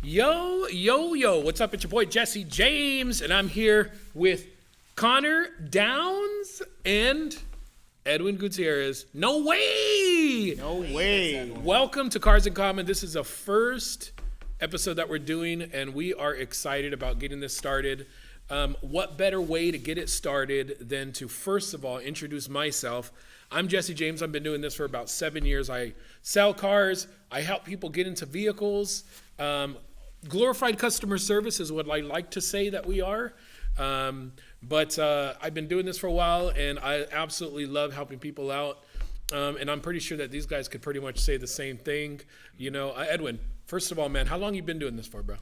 Yo, yo, yo, what's up? It's your boy Jesse James, and I'm here with Connor Downs and Edwin Gutierrez. No way! No way. Welcome to Cars in Common. This is the first episode that we're doing, and we are excited about getting this started. What better way to get it started than to, first of all, introduce myself. I'm Jesse James. I've been doing this for about 7 years. I sell cars. I help people get into vehicles. Glorified customer service is what I like to say that we are. But I've been doing this for a while, and I absolutely love helping people out. And I'm pretty sure that these guys could pretty much say the same thing. You know, Edwin, first of all, man, how long you been doing this for, bro?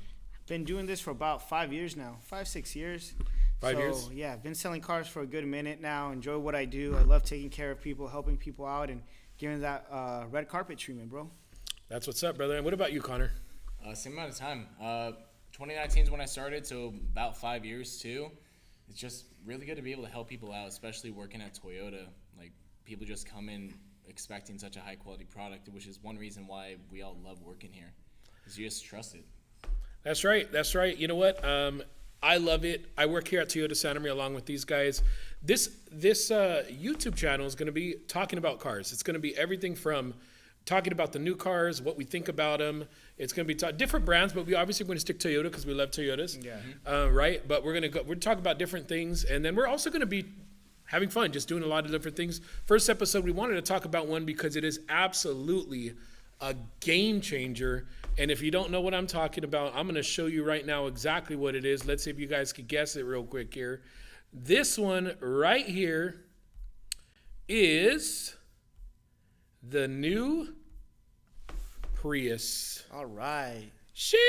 Been doing this for about 5 years now. 5-6 years. 5 years? Yeah, I've been selling cars for a good minute now. Enjoy what I do. I love taking care of people, helping people out, and giving that red carpet treatment, bro. That's what's up, brother. And what about you, Connor? Same amount of time. 2019 is when I started, so about 5 years too. It's just really good to be able to help people out, especially working at Toyota. Like, people just come in expecting such a high quality product, which is one reason why we all love working here, is you just trust it. That's right. That's right. You know what? I love it. I work here at Toyota Santa Maria along with these guys. This YouTube channel is going to be talking about cars. It's going to be everything from talking about the new cars, what we think about them. It's going to be different brands, but we obviously going to stick Toyota because we love Toyotas. Yeah. Right. But we're talk about different things, and then we're also going to be having fun, just doing a lot of different things. First episode, we wanted to talk about one because it is absolutely a game changer. And if you don't know what I'm talking about, I'm going to show you right now exactly what it is. Let's see if you guys could guess it real quick here. This one right here is the new Prius. All right. Sheesh!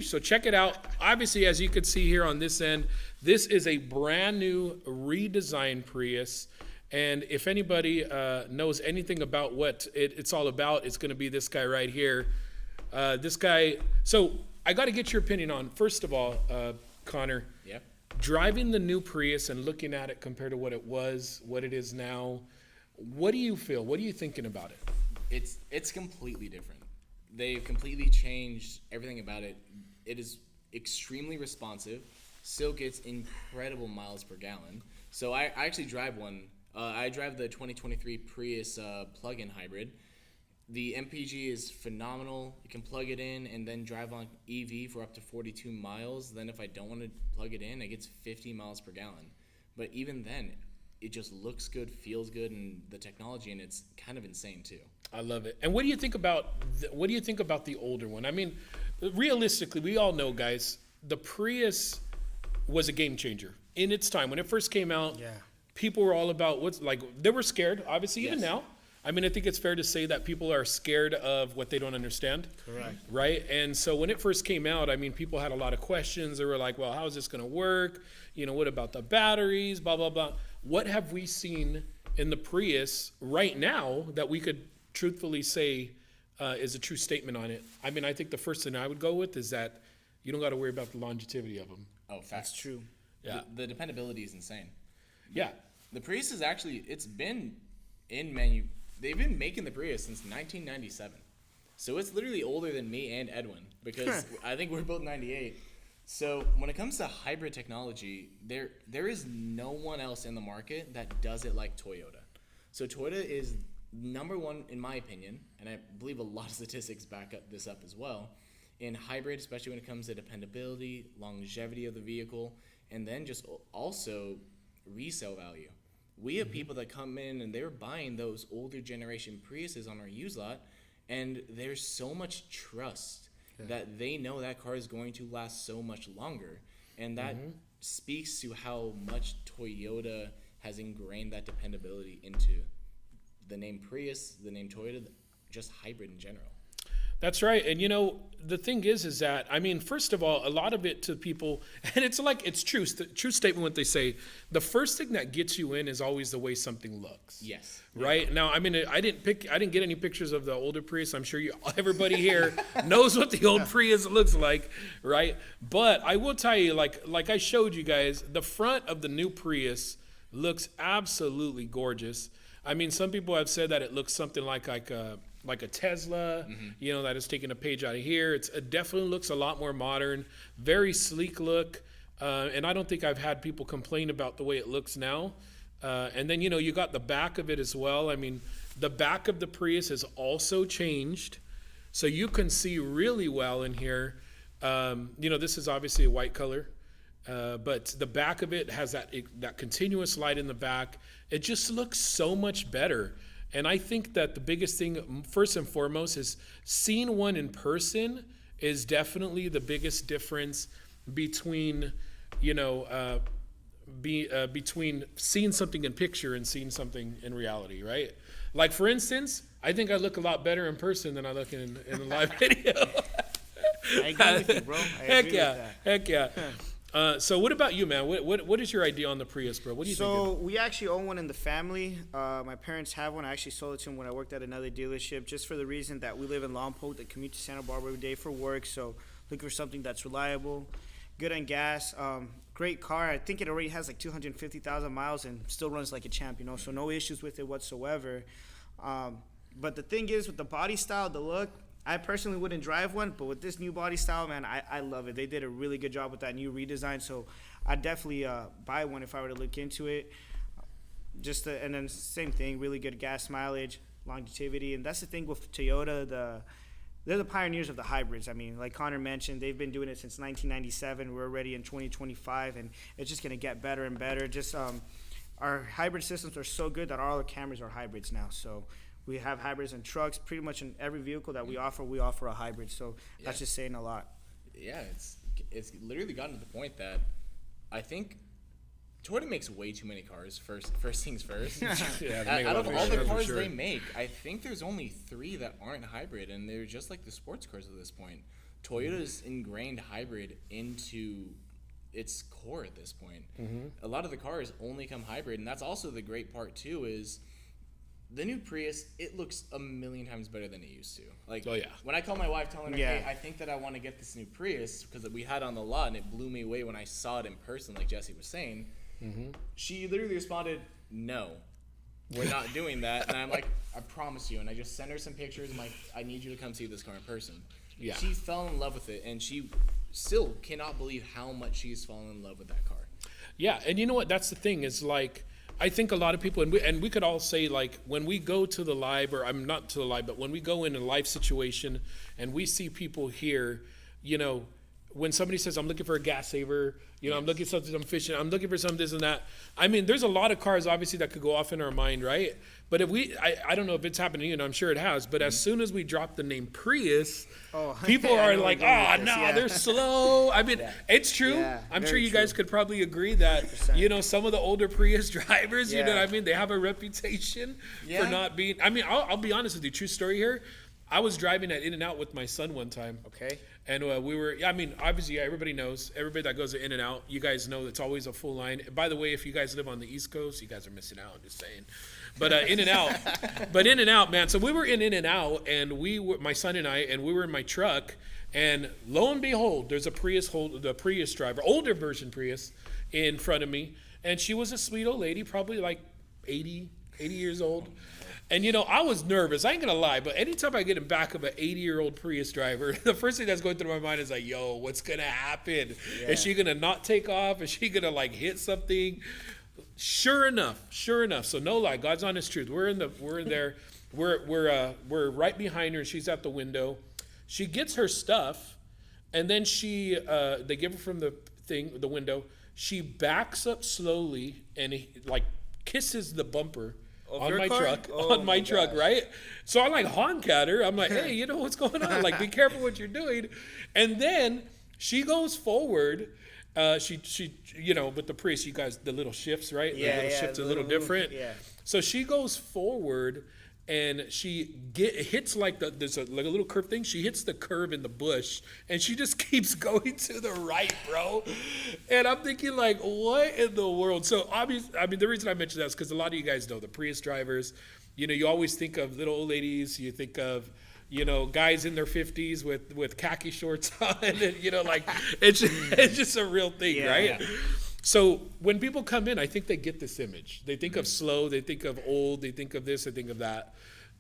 So check it out. Obviously, as you can see here on this end, this is a brand new redesigned Prius. And if anybody knows anything about what it's all about, it's going to be this guy right here. This guy. So I got to get your opinion on, first of all, Connor. Yeah. Driving the new Prius and looking at it compared to what it was, what it is now. What do you feel? What are you thinking about it? It's completely different. They've completely changed everything about it. It is extremely responsive. Still gets incredible miles per gallon. So I actually drive one. I drive the 2023 Prius plug-in hybrid. The MPG is phenomenal. You can plug it in and then drive on EV for up to 42 miles. Then if I don't want to plug it in, it gets 50 miles per gallon. But even then, it just looks good, feels good, and the technology in it's kind of insane too. I love it. And what do you think about the older one? I mean, realistically, we all know, guys, the Prius was a game changer in its time when it first came out. Yeah. People were all about they were scared, obviously, even Yes. now. I mean, I think it's fair to say that people are scared of what they don't understand. Correct. Right? And so when it first came out, I mean, people had a lot of questions. They were like, well, how is this going to work? You know, what about the batteries? Blah, blah, blah. What have we seen in the Prius right now that we could truthfully say is a true statement on it? I mean, I think the first thing I would go with is that you don't got to worry about the longevity of them. Oh, facts. That's true. Yeah. The dependability is insane. Yeah. The Prius is actually, they've been making the Prius since 1997. So it's literally older than me and Edwin because I think we're both 98. So when it comes to hybrid technology, there is no one else in the market that does it like Toyota. So Toyota is number one, in my opinion, and I believe a lot of statistics back this up as well, in hybrid, especially when it comes to dependability, longevity of the vehicle, and then just also resale value. We have people that come in and they're buying those older generation Priuses on our used lot, and there's so much trust that they know that car is going to last so much longer. And that speaks to how much Toyota has ingrained that dependability into the name Prius, the name Toyota, just hybrid in general. That's right. And, you know, the thing is that, I mean, first of all, a lot of it to people, and it's true statement what they say, the first thing that gets you in is always the way something looks. Yes. Right? Now, I mean, I didn't get any pictures of the older Prius. I'm sure everybody here knows what the old Prius looks like, right? But I will tell you, like I showed you guys, the front of the new Prius looks absolutely gorgeous. I mean, some people have said that it looks something like like a Tesla, that is taking a page out of here. It definitely looks a lot more modern, very sleek look. And I don't think I've had people complain about the way it looks now. And then, you got the back of it as well. I mean, the back of the Prius has also changed. So you can see really well in here. This is obviously a white color. But the back of it has that continuous light in the back. It just looks so much better. And I think that the biggest thing, first and foremost, is seeing one in person is definitely the biggest difference between, between seeing something in picture and seeing something in reality, right? Like, for instance, I think I look a lot better in person than I look in a live video. I agree with you, bro. Heck yeah. So what about you, man? What is your idea on the Prius, bro? What do you think? So we actually own one in the family. My parents have one. I actually sold it to them when I worked at another dealership, just for the reason that we live in Lompoc, that commute to Santa Barbara every day for work. So looking for something that's reliable, good on gas, great car. I think it already has like 250,000 miles and still runs like a champ, so no issues with it whatsoever. But the thing is, with the body style, the look, I personally wouldn't drive one, but with this new body style, man, I love it. They did a really good job with that new redesign, so I'd definitely buy one if I were to look into it. And then same thing, really good gas mileage, longevity, and that's the thing with Toyota. They're the pioneers of the hybrids. I mean, like Connor mentioned, they've been doing it since 1997. We're already in 2025, and it's just going to get better and better. Just our hybrid systems are so good that all our cameras are hybrids now, so we have hybrids in trucks. Pretty much in every vehicle that we offer a hybrid. So that's just saying a lot. Yeah, it's literally gotten to the point that I think Toyota makes way too many cars. First things first. Out of all the cars they make, I think there's only 3 that aren't hybrid, and they're just like the sports cars at this point. Toyota's ingrained hybrid into its core at this point. A lot of the cars only come hybrid, and that's also the great part too, is the new Prius, it looks a million times better than it used to. Like, when I call my wife telling her, hey, I think that I want to get this new Prius because we had it on the lot and it blew me away when I saw it in person, like Jesse was saying, she literally responded, no, we're not doing that. And I'm like, I promise you. And I just sent her some pictures. I'm like, I need you to come see this car in person. Yeah. She fell in love with it, and she still cannot believe how much she's fallen in love with that car. Yeah, and you know what? That's the thing is, like, I think a lot of people, and we could all say, like, when we go to the live, or I'm not to the live, but when we go in a live situation and we see people here, when somebody says, I'm looking for a gas saver, I'm looking for something, I'm fishing, I'm looking for something, this and that. I mean, there's a lot of cars, obviously, that could go off in our mind, right? But if I don't know if it's happening, I'm sure it has, but as soon as we drop the name Prius, people are like, they're slow. I mean, it's true. Yeah, I'm sure you guys could probably agree that, 100%. Some of the older Prius drivers, they have a reputation for not being, I'll be honest with you, true story here. I was driving at In-N-Out with my son one time. Okay. And we were, obviously, everybody knows. Everybody that goes to In-N-Out, you guys know it's always a full line. By the way, if you guys live on the East Coast, you guys are missing out, I'm just saying. But In-N-Out, man. So we were in In-N-Out, and my son and I, and we were in my truck, and lo and behold, there's a the Prius driver, older version Prius, in front of me. And she was a sweet old lady, probably like 80 years old. And, I was nervous. I ain't going to lie. But anytime I get in back of an 80-year-old Prius driver, the first thing that's going through my mind is like, yo, what's going to happen? Yeah. Is she going to not take off? Is she going to, like, hit something? Sure enough. So no lie. God's honest truth. We're there. We're right behind her. She's at the window. She gets her stuff. And then they give her from the window. She backs up slowly and, kisses the bumper. On my truck, right? So I honk at her. I'm like, hey, what's going on? Like, be careful what you're doing. And then she goes forward. She with the Prius, you guys, the little shifts, right? Yeah, the little shifts are a little different. Yeah. So she goes forward, and she hits there's a little curve thing. She hits the curve in the bush, and she just keeps going to the right, bro. And I'm thinking, like, what in the world? So obviously, the reason I mention that is because a lot of you guys know the Prius drivers. You always think of little old ladies. You think of guys in their 50s with khaki shorts on, and it's just a real thing, right? Yeah. So when people come in, I think they get this image. They think of slow, they think of old, they think of this, they think of that.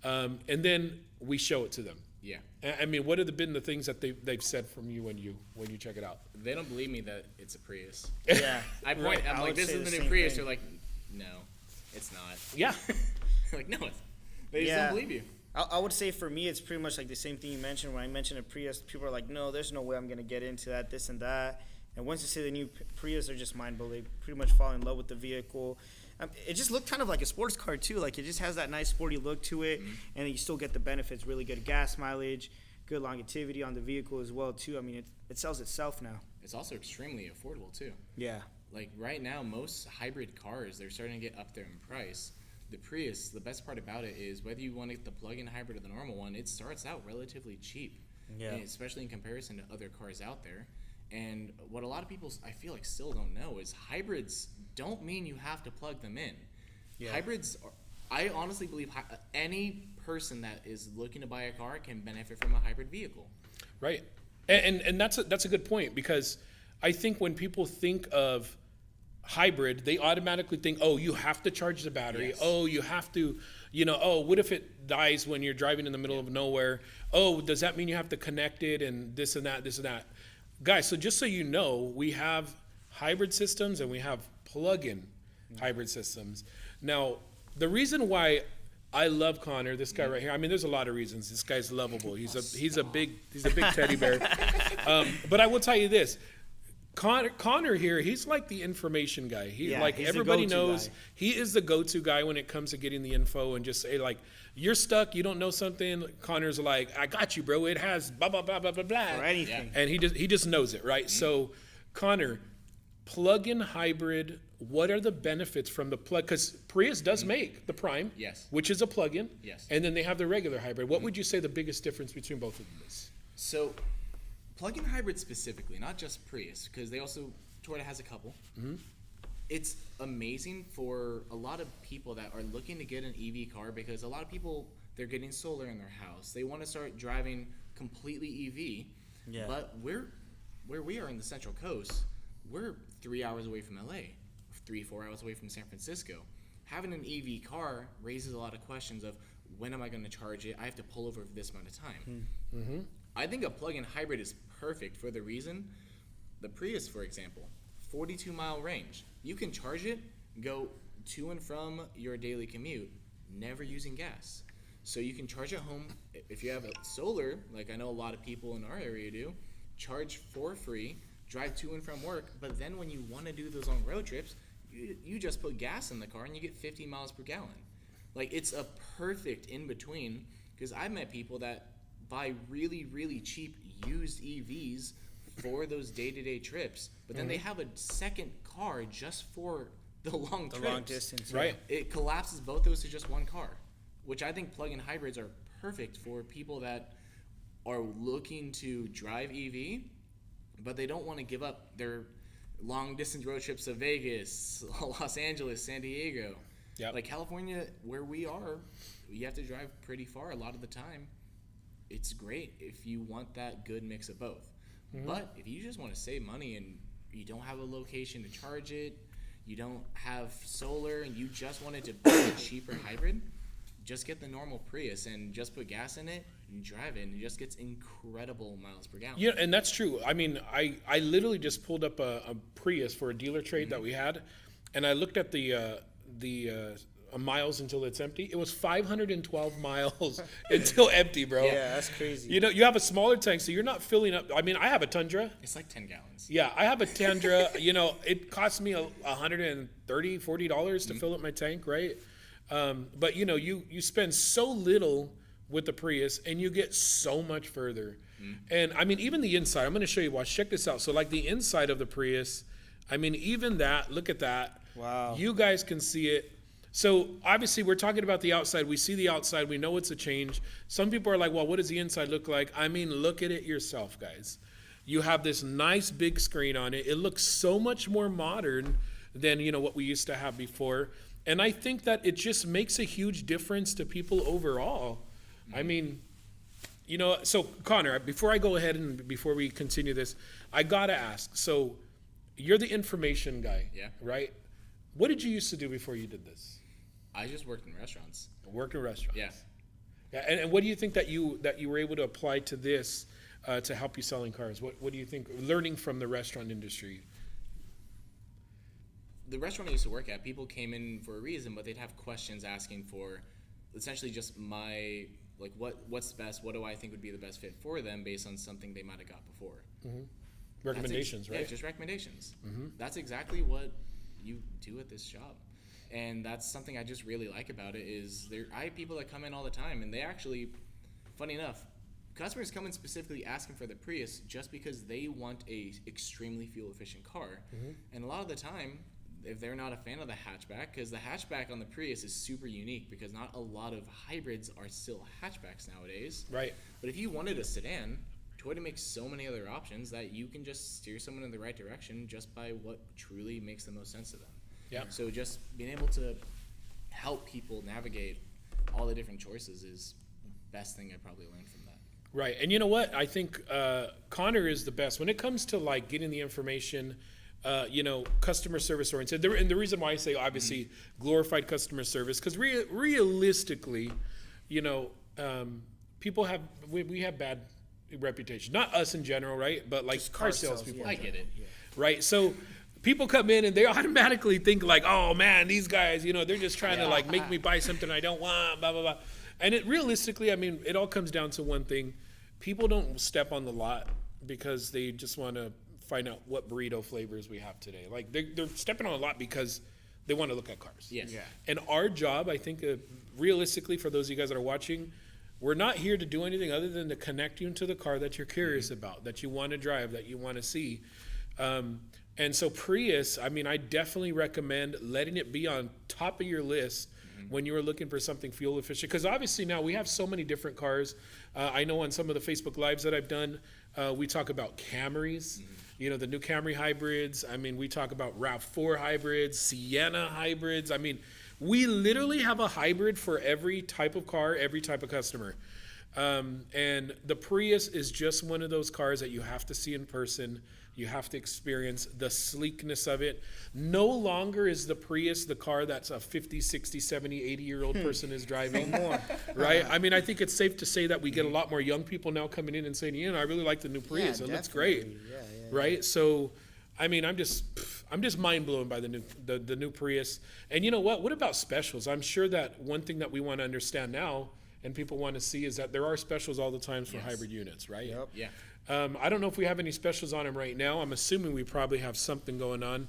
and then we show it to them. Yeah. I mean, what have been the things that they've said from you when you check it out? They don't believe me that it's a Prius. Yeah. I point. Right. I'm I like, would this say is the the new same Prius. thing. They're like, no, it's not. Yeah. Like, no, they just don't believe you. I would say for me, it's pretty much like the same thing you mentioned. When I mentioned a Prius, people are like, no, there's no way I'm going to get into that, this and that. And once you see the new Prius, they're just mind blown. They pretty much fall in love with the vehicle. It just looked kind of like a sports car, too. Like, it just has that nice sporty look to it. Mm-hmm. And you still get the benefits, really good gas mileage, good longevity on the vehicle as well, too. I mean, it sells itself now. It's also extremely affordable too. Yeah. Like right now, most hybrid cars, they're starting to get up there in price. The Prius, the best part about it is whether you want to get the plug-in hybrid or the normal one, it starts out relatively cheap. Yeah. And especially in comparison to other cars out there. And what a lot of people, I feel like, still don't know is hybrids don't mean you have to plug them in. Yeah. Hybrids are, I honestly believe any person that is looking to buy a car can benefit from a hybrid vehicle. Right. And that's a good point, because I think when people think of hybrid, they automatically think, oh, you have to charge the battery. Yes. Oh, you have to, oh, what if it dies when you're driving in the middle of nowhere? Oh, does that mean you have to connect it and this and that, this and that? Guys, so just so you know, we have hybrid systems and we have plug-in hybrid systems. Now, the reason why I love Connor, this guy right here. I mean, there's a lot of reasons. This guy's lovable. He's a big teddy bear. But I will tell you this. Connor here, he's like the information guy. He's everybody the go-to knows guy. he is the go-to guy when it comes to getting the info and just say like, you're stuck, you don't know something. Connor's like, I got you, bro. It has blah blah blah blah blah blah. Or anything. And he just knows it, right? So, Connor, plug-in hybrid. What are the benefits from the plug? Because Prius does make the Prime, Yes. which is a plug-in, Yes. and then they have the regular hybrid. What would you say the biggest difference between both of them is? So, plug-in hybrid specifically, not just Prius, because Toyota has a couple. Mm-hmm. It's amazing for a lot of people that are looking to get an EV car, because a lot of people, they're getting solar in their house. They want to start driving completely EV. Yeah. But where we are in the Central Coast, we're 3 hours away from LA, 4 hours away from San Francisco. Having an EV car raises a lot of questions of, when am I going to charge it? I have to pull over for this amount of time. Mm-hmm. I think a plug-in hybrid is perfect for the reason, the Prius, for example, 42-mile range. You can charge it, go to and from your daily commute, never using gas. So you can charge at home. If you have a solar, like I know a lot of people in our area do, charge for free, drive to and from work, but then when you want to do those long road trips, you just put gas in the car and you get 50 miles per gallon. Like, it's a perfect in-between, because I've met people that buy really, really cheap used EVs for those day-to-day trips, but then they have a second car just for the long trips. Long distance. Right. It collapses both those to just one car, which I think plug-in hybrids are perfect for people that are looking to drive EV, but they don't want to give up their long-distance road trips to Vegas, Los Angeles, San Diego. Yep. Like California, where we are, you have to drive pretty far a lot of the time. It's great if you want that good mix of both. Mm-hmm. But if you just want to save money and you don't have a location to charge it, you don't have solar, and you just wanted to buy a cheaper hybrid, just get the normal Prius and just put gas in it and drive it, and it just gets incredible miles per gallon. Yeah, and that's true. I mean, I literally just pulled up a Prius for a dealer trade that we had, and I looked at the miles until it's empty. It was 512 miles until empty, bro. Yeah, that's crazy. You have a smaller tank, so you're not filling up. I mean, I have a Tundra. It's like 10 gallons. Yeah, I have a Tundra. It cost me $130, $40 to fill up my tank, right? But you spend so little with the Prius, and you get so much further. And I mean, even the inside. I'm going to show you. Watch. Check this out. So, like the inside of the Prius. I mean, even that. Look at that. Wow. You guys can see it. So obviously, we're talking about the outside. We see the outside. We know it's a change. Some people are like, "Well, what does the inside look like?" I mean, look at it yourself, guys. You have this nice big screen on it. It looks so much more modern than what we used to have before. And I think that it just makes a huge difference to people overall. I mean, so Connor, before I go ahead and before we continue this, I got to ask. So you're the information guy, Yeah. right? What did you used to do before you did this? I just worked in restaurants. Work in restaurants. Yeah. Yeah, and what do you think that you were able to apply to this to help you selling cars? What do you think, learning from the restaurant industry? The restaurant I used to work at, people came in for a reason, but they'd have questions asking for essentially just my, like, what's best, what do I think would be the best fit for them based on something they might have got before. Recommendations, right? Yeah, just recommendations. That's exactly what you do at this job. And that's something I just really like about it is I have people that come in all the time, and they actually, funny enough, customers come in specifically asking for the Prius just because they want a extremely fuel efficient car. And a lot of the time, if they're not a fan of the hatchback, because the hatchback on the Prius is super unique because not a lot of hybrids are still hatchbacks nowadays. Right. But if you wanted a sedan, Toyota makes so many other options that you can just steer someone in the right direction just by what truly makes the most sense to them. Yeah. So just being able to help people navigate all the different choices is the best thing I probably learned from that. Right. And you know what? I think Connor is the best when it comes to like getting the information, customer service oriented. And the reason why I say obviously glorified customer service, because realistically, people we have bad reputation. Not us in general, right? But like car salespeople. Yeah. I get it. Yeah. Right. So people come in and they automatically think like, oh man, these guys, they're just trying to like make me buy something I don't want, blah, blah, blah. And realistically, I mean, it all comes down to one thing. People don't step on the lot because they just want to find out what burrito flavors we have today. Like they're stepping on a lot because they want to look at cars. Yes. Yeah. And our job, I think, realistically, for those of you guys that are watching, we're not here to do anything other than to connect you into the car that you're curious about, that you want to drive, that you want to see. And so Prius, I mean, I definitely recommend letting it be on top of your list when you are looking for something fuel efficient. Because obviously now we have so many different cars. I know on some of the Facebook Lives that I've done, we talk about Camrys, the new Camry hybrids. I mean, we talk about RAV4 hybrids, Sienna hybrids. I mean, we literally have a hybrid for every type of car, every type of customer. And the Prius is just one of those cars that you have to see in person. You have to experience the sleekness of it. No longer is the Prius the car that's a 50, 60, 70, 80-year-old person is driving. No more. Right? I mean, I think it's safe to say that we get a lot more young people now coming in and saying, I really like the new Prius. It looks great. Yeah. Right? So, I mean, I'm just mind blown by the new Prius. And you know what? What about specials? I'm sure that one thing that we want to understand now and people want to see is that there are specials all the time for hybrid units, right? Yep. Yeah. I don't know if we have any specials on them right now. I'm assuming we probably have something going on.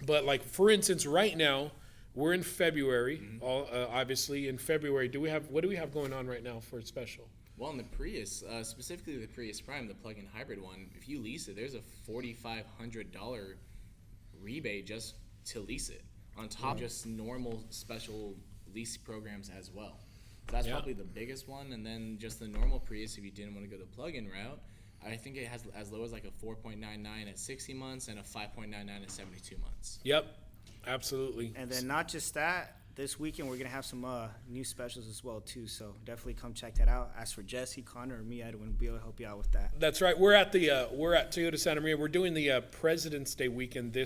But like, for instance, right now, we're in February, obviously in February. What do we have going on right now for a special? Well, in the Prius, specifically the Prius Prime, the plug-in hybrid one, if you lease it, there's a $4,500 rebate just to lease it, on top of just normal special lease programs as well. So that's probably the biggest one, and then just the normal Prius, if you didn't want to go the plug-in route, I think it has as low as like a 4.99 at 60 months and a 5.99 at 72 months. Yep, absolutely. And then not just that, this weekend we're gonna have some new specials as well too. So definitely come check that out. As for Jesse, Connor, or me, Edwin, we'll be able to help you out with that. That's right. We're at Toyota Santa Maria. We're doing the President's Day weekend.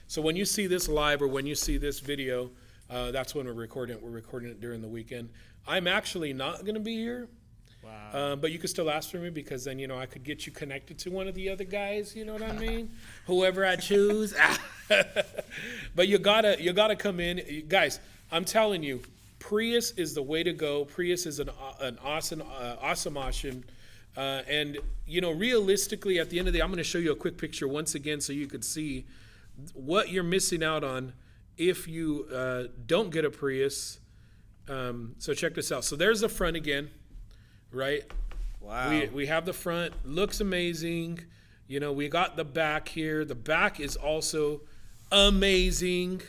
So when you see this live or when you see this video, that's when we're recording it. We're recording it during the weekend. I'm actually not going to be here. Wow. But you can still ask for me because then, I could get you connected to one of the other guys, you know what I mean? Whoever I choose. But you gotta come in. Guys, I'm telling you, Prius is the way to go. Prius is an awesome option. And, realistically, at the end of the day, I'm going to show you a quick picture once again so you could see what you're missing out on if you don't get a Prius. So check this out. So there's the front again, right? Wow. We have the front. Looks amazing. We got the back here. The back is also amazing,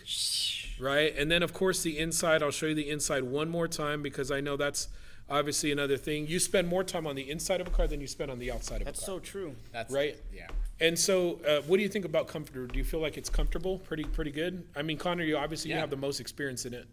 right? And then, of course, the inside. I'll show you the inside one more time because I know that's obviously another thing. You spend more time on the inside of a car than you spend on the outside of That's a car. so true. That's right? Yeah. And so, what do you think about comfort? Do you feel like it's comfortable? Pretty good? I mean, Connor, you have the most experience in it.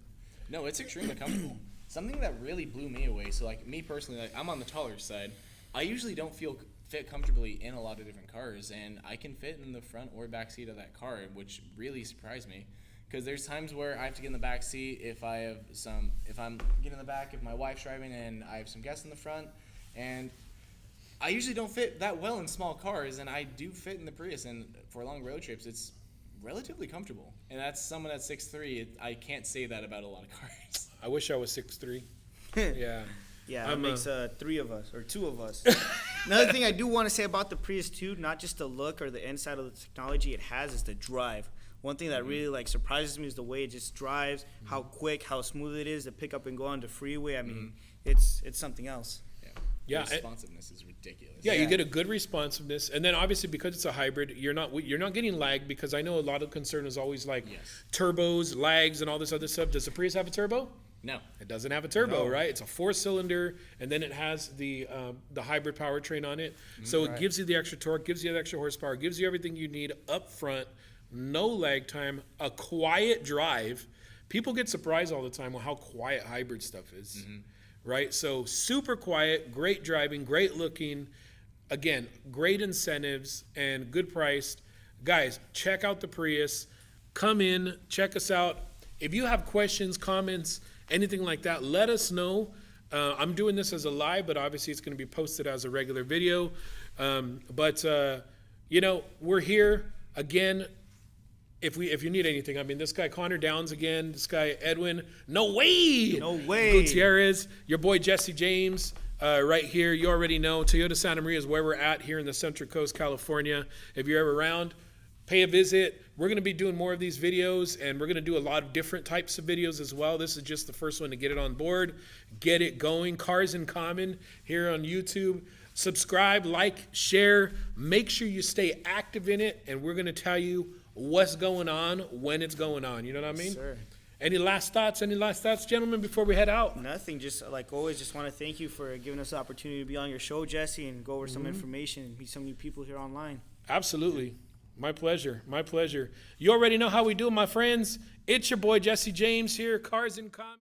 No, it's extremely comfortable. Something that really blew me away. So, like me personally, like I'm on the taller side. I usually don't fit comfortably in a lot of different cars, and I can fit in the front or back seat of that car, which really surprised me. because there's times where I have to get in the back seat if I'm getting in the back, if my wife's driving and I have some guests in the front, and I usually don't fit that well in small cars, and I do fit in the Prius, and for long road trips, it's relatively comfortable. And that's someone at 6'3". I can't say that about a lot of cars. I wish I was 6'3". Yeah. Yeah, it makes 3 of us or 2 of us. Another thing I do want to say about the Prius too, not just the look or the inside of the technology it has, is the drive. One thing that really like surprises me is the way it just drives, how quick, how smooth it is to pick up and go on the freeway. I mean, it's something else. Yeah, the responsiveness is ridiculous. Yeah, you get a good responsiveness, and then obviously because it's a hybrid, you're not getting lag, because I know a lot of concern is always like turbos, lags, and all this other stuff. Does the Prius have a turbo? No, it doesn't have a turbo, right? It's a 4-cylinder, and then it has the hybrid powertrain on it, so it gives you the extra torque, gives you the extra horsepower, gives you everything you need up front. No lag time, a quiet drive. People get surprised all the time with how quiet hybrid stuff is. Right? So super quiet, great driving, great looking, again, great incentives and good priced. Guys, check out the Prius. Come in, check us out. If you have questions, comments, anything like that, let us know. I'm doing this as a live, but obviously it's going to be posted as a regular video. You know, we're here again. If you need anything, I mean, this guy Connor Downs again, this guy Edwin, no way, Gutierrez, your boy Jesse James, right here. You already know Toyota Santa Maria is where we're at here in the Central Coast, California. If you're ever around, pay a visit. We're going to be doing more of these videos, and we're going to do a lot of different types of videos as well. This is just the first one to get it on board, get it going. Cars in Common here on YouTube. Subscribe, like, share. Make sure you stay active in it, and we're going to tell you what's going on when it's going on. You know what I mean? Yes, sir. Any last thoughts, gentlemen, before we head out? Nothing. Just like always, just want to thank you for giving us the opportunity to be on your show, Jesse, and go over some information and meet some new people here online. Absolutely. My pleasure. My pleasure. You already know how we do it, my friends. It's your boy Jesse James here, Cars in Common.